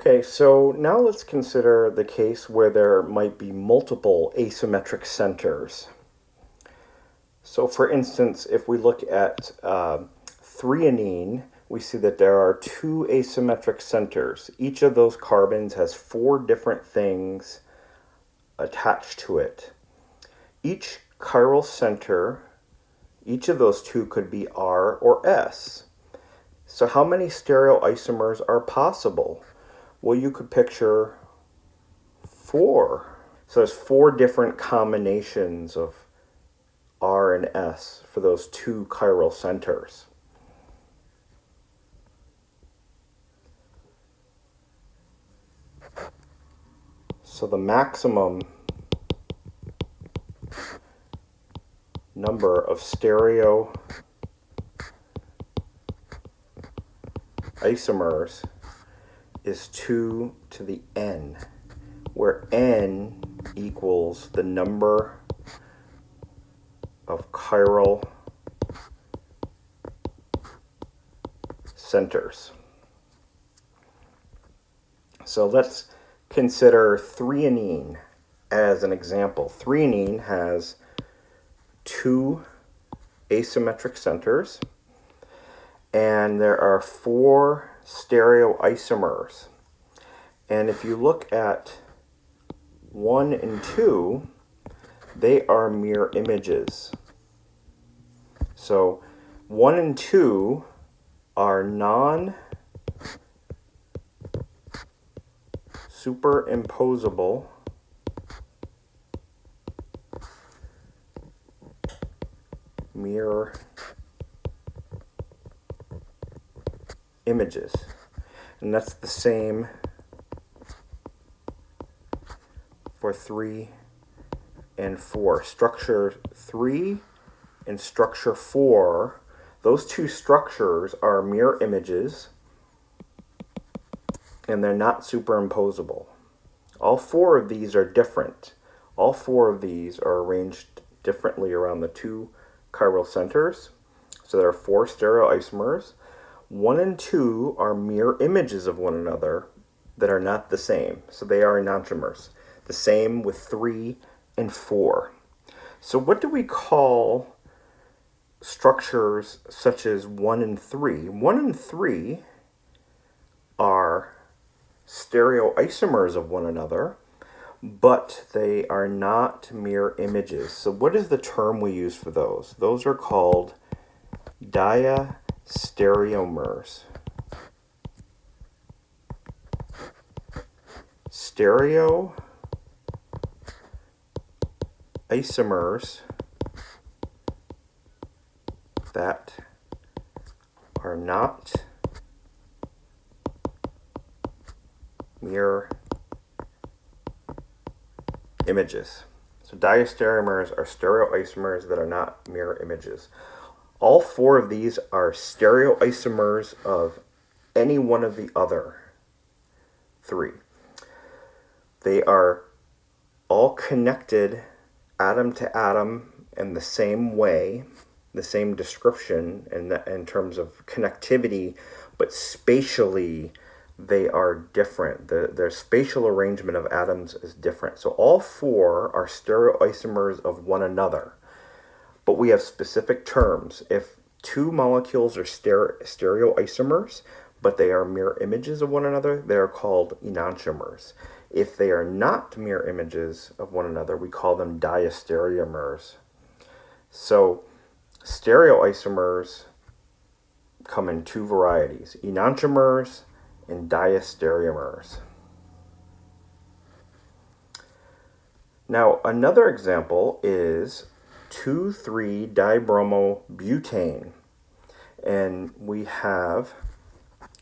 Okay, so now let's consider the case where there might be multiple asymmetric centers. So for instance, if we look at threonine, we see that there are two asymmetric centers. Each of those carbons has four different things attached to it. Each chiral center, each of those two could be R or S. So how many stereoisomers are possible? Well, you could picture four. So there's four different combinations of R and S for those two chiral centers. So the maximum number of stereoisomers is 2 to the n, where n equals the number of chiral centers. So let's consider threonine as an example. Threonine has two asymmetric centers, and there are four stereoisomers. And if you look at 1 and 2, they are mirror images. So 1 and 2 are non-superimposable mirror images. And that's the same for 3 and 4. Structure 3 and structure 4, those two structures are mirror images, and they're not superimposable. All four of these are different. All four of these are arranged differently around the two chiral centers. So there are four stereoisomers. 1 and 2 are mirror images of one another that are not the same. So they are enantiomers. The same with 3 and 4. So what do we call structures such as 1 and 3? 1 and 3 are stereoisomers of one another, but they are not mirror images. So what is the term we use for those? Those are called diastereomers. Stereoisomers that are not mirror images. So diastereomers are stereoisomers that are not mirror images. All four of these are stereoisomers of any one of the other three. They are all connected atom to atom in the same way, the same description in terms of connectivity, but spatially they are different. Their spatial arrangement of atoms is different. So all four are stereoisomers of one another, but we have specific terms. If two molecules are stereoisomers, but they are mirror images of one another, they are called enantiomers. If they are not mirror images of one another, we call them diastereomers. So stereoisomers come in two varieties, enantiomers and diastereomers. Now, another example is 2,3-dibromobutane. And we have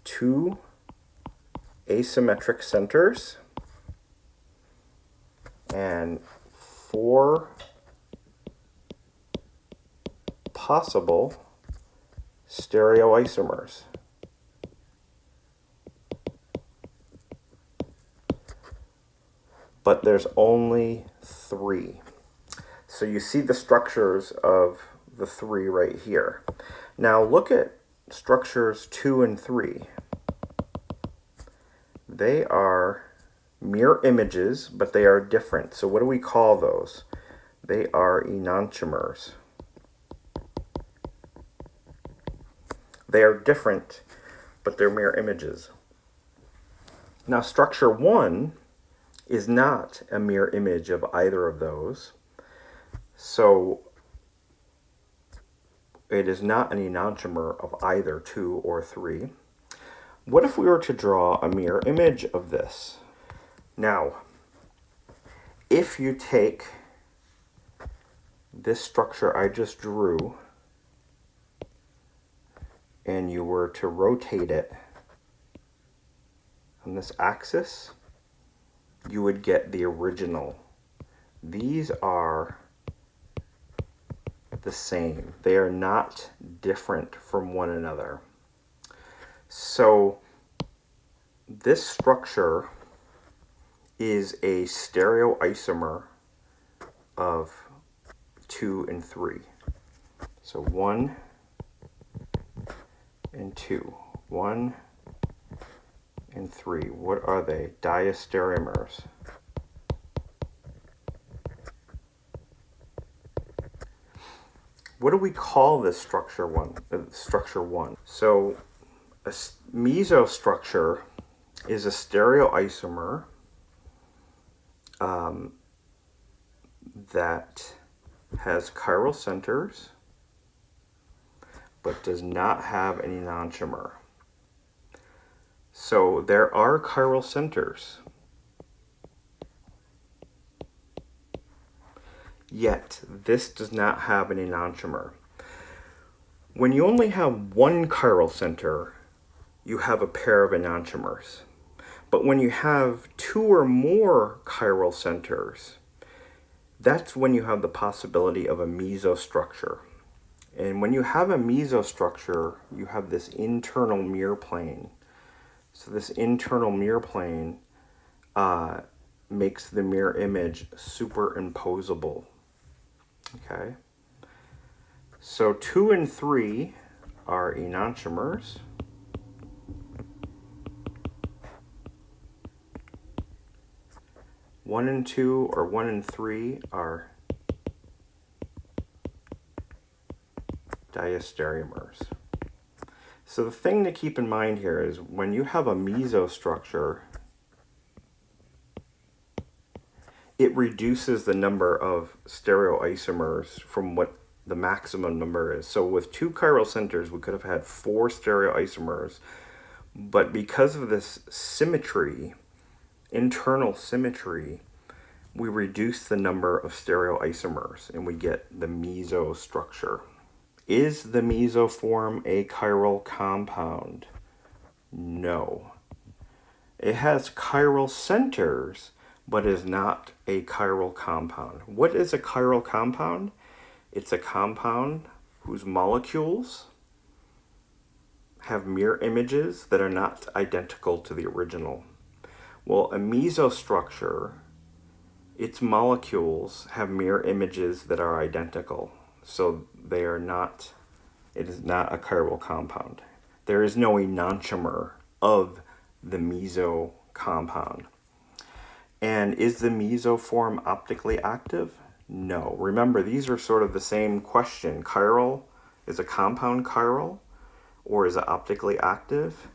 two asymmetric centers and four possible stereoisomers. But there's only 3. So you see the structures of the 3 right here. Now look at structures 2 and 3. they are mirror images, but they are different. So what do we call those? They are enantiomers. They are different, but they're mirror images. Now, structure 1 is not a mirror image of either of those. So it is not an enantiomer of either 2 or 3. What if we were to draw a mirror image of this? Now, if you take this structure I just drew and you were to rotate it on this axis, you would get the original. These are the same. They are not different from one another. So this structure is a stereoisomer of 2 and 3. So 1 and 2. 1 and 3. What are they? Diastereomers. What do we call this structure 1? Structure 1. So a mesostructure is a stereoisomer that has chiral centers but does not have an enantiomer. So there are chiral centers, yet this does not have an enantiomer. When you only have one chiral center, you have a pair of enantiomers. But when you have 2 or more chiral centers, that's when you have the possibility of a mesostructure. And when you have a mesostructure, you have this internal mirror plane. So this internal mirror plane makes the mirror image superimposable. Okay? So 2 and 3 are enantiomers. 1 and 2 or 1 and 3 are diastereomers. So the thing to keep in mind here is when you have a mesostructure, it reduces the number of stereoisomers from what the maximum number is. So with 2 chiral centers, we could have had 4 stereoisomers, but because of this symmetry, internal symmetry, we reduce the number of stereoisomers and we get the mesostructure. Is the mesoform a chiral compound? No. It has chiral centers, but is not a chiral compound. What is a chiral compound? It's a compound whose molecules have mirror images that are not identical to the original. Well, a mesostructure, its molecules have mirror images that are identical. So they are not, it is not a chiral compound. There is no enantiomer of the meso compound. And is the mesoform optically active? No. Remember, these are sort of the same question. Chiral, is a compound chiral or is it optically active?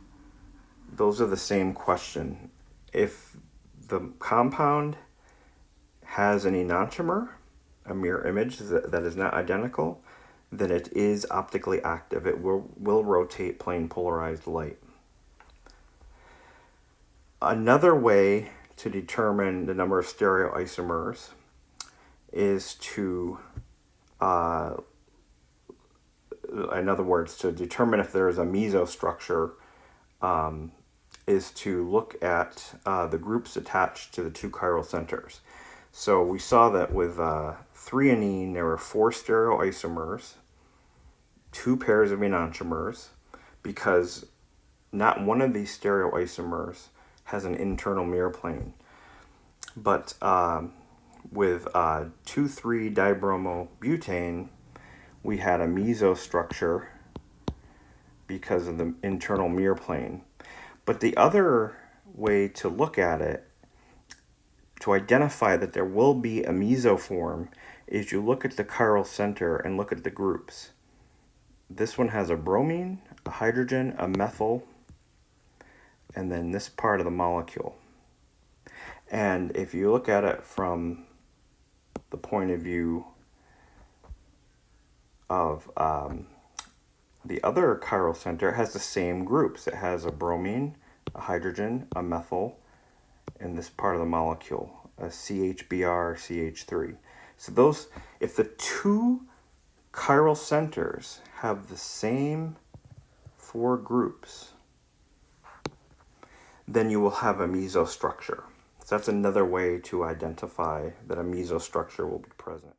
Those are the same question. If the compound has an enantiomer, a mirror image that is not identical, then it is optically active. It will rotate plane polarized light. Another way to determine the number of stereoisomers is to, in other words, to determine if there is a mesostructure, is to look at the groups attached to the 2 chiral centers. So we saw that with 3-enene, there were 4 stereoisomers, 2 pairs of enantiomers, because not one of these stereoisomers has an internal mirror plane. But with 2,3-dibromobutane, we had a mesostructure because of the internal mirror plane. But the other way to look at it, to identify that there will be a mesoform, is you look at the chiral center and look at the groups. This one has a bromine, a hydrogen, a methyl, and then this part of the molecule. And if you look at it from the point of view of the other chiral center, it has the same groups. It has a bromine, a hydrogen, a methyl, and this part of the molecule, a CHBr, CH3. So those, if the two chiral centers have the same four groups, then you will have a mesostructure. So that's another way to identify that a mesostructure will be present.